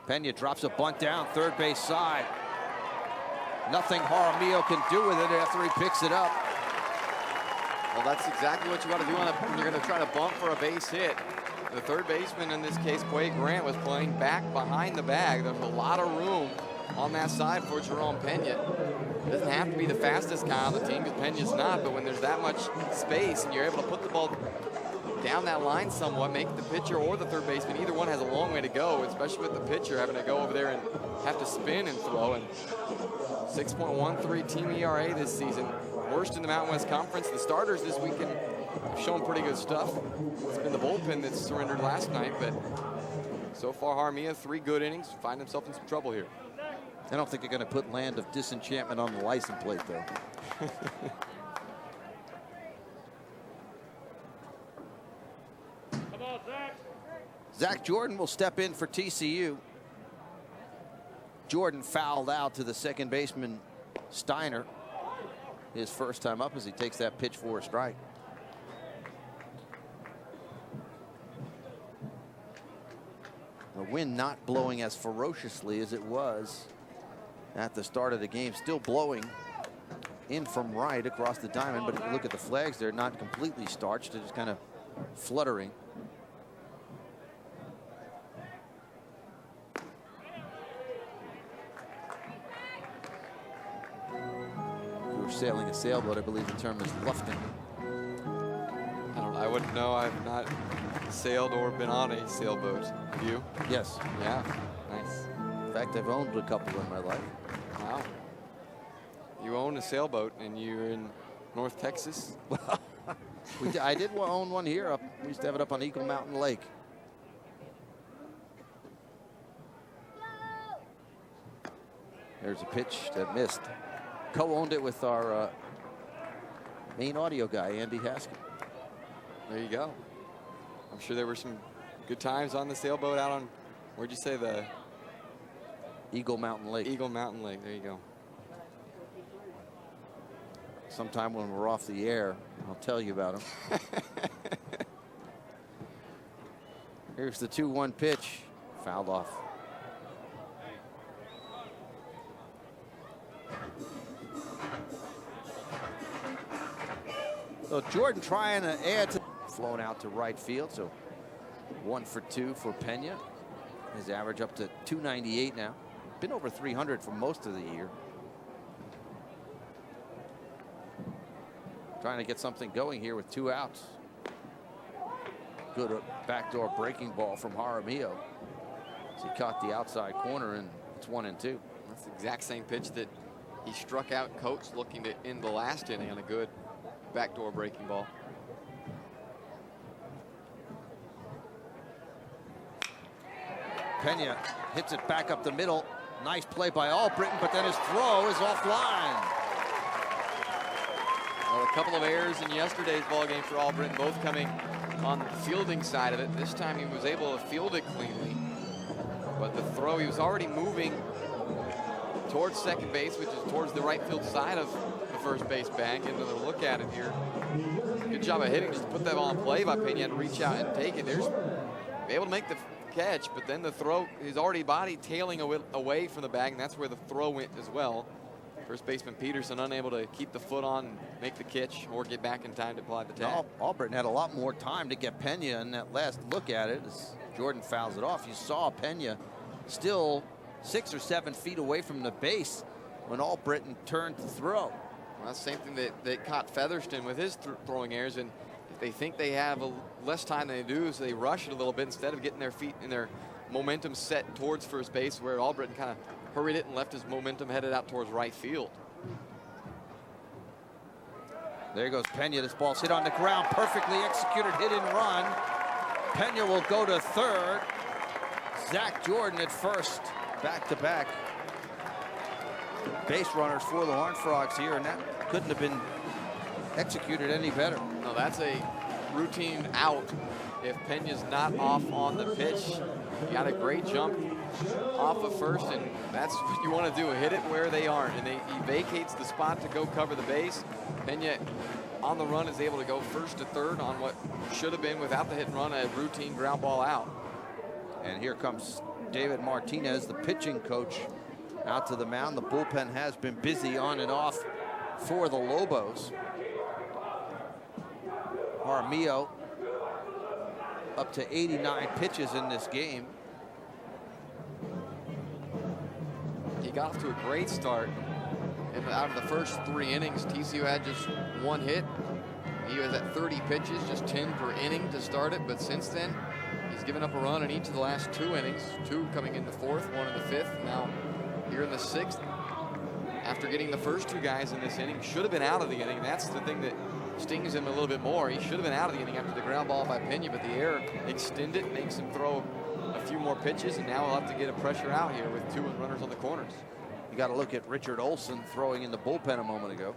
Pena drops a bunt down, third base side. Nothing Jaramillo can do with it after he picks it up. Well, that's exactly what you want to do when you're going to try to bunt for a base hit. The third baseman in this case, Quay Grant, was playing back behind the bag. There's a lot of room on that side for Jerome Pena. Doesn't have to be the fastest guy on the team because Pena's not, but when there's that much space and you're able to put the ball down that line somewhat, make the pitcher or the third baseman, either one has a long way to go, especially with the pitcher having to go over there and have to spin and throw. And 6.13 team ERA this season, worst in the Mountain West Conference. The starters this weekend have shown pretty good stuff. It's been the bullpen that surrendered last night, but so far Jaramillo, 3 good innings, find himself in some trouble here. I don't think they're going to put Land of Disenchantment on the license plate, though. Zach Jordan will step in for TCU. Jordan fouled out to the second baseman, Steiner. His first time up as he takes that pitch for a strike. The wind not blowing as ferociously as it was at the start of the game. Still blowing in from right across the diamond, but if you look at the flags, they're not completely starched. They're just kind of fluttering. Sailing a sailboat, I believe the term is lufting. I wouldn't know. I've not sailed or been on a sailboat. You? Yes. Yeah. Nice. In fact, I've owned a couple in my life. Wow. You own a sailboat and you're in North Texas? I did own one here. We used to have it up on Eagle Mountain Lake. There's a pitch that missed. Co-owned it with our main audio guy, Andy Haskell. There you go. I'm sure there were some good times on the sailboat out on, where'd you say, the Eagle Mountain Lake. Eagle Mountain Lake. There you go. Sometime when we're off the air, I'll tell you about them. Here's the 2-1 pitch. Fouled off. So Jordan trying to add to, flown out to right field. So 1 for 2 for Pena. His average up to 298 now. Been over 300 for most of the year. Trying to get something going here with 2 outs. Good backdoor breaking ball from Jaramillo. He caught the outside corner, and it's 1-2. That's the exact same pitch that he struck out Coates looking to end the last inning on a good backdoor breaking ball. Pena hits it back up the middle. Nice play by Albritton, but then his throw is offline. Well, a couple of errors in yesterday's ball game for Albritton, both coming on the fielding side of it. This time he was able to field it cleanly, but the throw, he was already moving towards second base, which is towards the right field side of the first base bag. Into the look at it here. Good job of hitting, just to put that ball in play by Pena and reach out and take it. There's able to make the catch, but then the throw, his already body tailing away from the bag, and that's where the throw went as well. First baseman Peterson unable to keep the foot on and make the catch or get back in time to apply the tag. Albritton had a lot more time to get Pena in that last look at it as Jordan fouls it off. You saw Pena still 6 or 7 feet away from the base when Albritton turned to throw. Well, that's the same thing that caught Featherston with his throwing errors, and if they think they have less time than they do, so they rush it a little bit instead of getting their feet and their momentum set towards first base, where Albritton kind of hurried it and left his momentum headed out towards right field. There goes Pena. This ball's hit on the ground. Perfectly executed hit and run. Pena will go to third. Zach Jordan at first. Back to back base runners for the Horned Frogs here, and that couldn't have been executed any better. No, that's a routine out if Pena's not off on the pitch. He got a great jump off of first, and that's what you want to do, hit it where they aren't. And he vacates the spot to go cover the base. Pena on the run is able to go first to third on what should have been, without the hit and run, a routine ground ball out. And here comes David Martinez, the pitching coach, out to the mound. The bullpen has been busy on and off for the Lobos. Armillo up to 89 pitches in this game. He got off to a great start. And out of the first 3 innings, TCU had just 1 hit. He was at 30 pitches, just 10 per inning to start it. But since then, he's given up a run in each of the last 2 innings. 2 coming in the 4th, 1 in the 5th. Now here in the 6th, after getting the first 2 guys in this inning, should have been out of the inning. That's the thing that stings him a little bit more. He should have been out of the inning after the ground ball by Pena, but the error extended, makes him throw a few more pitches, and now he'll have to get a pressure out here with 2 runners on the corners. You got to look at Richard Olson throwing in the bullpen a moment ago.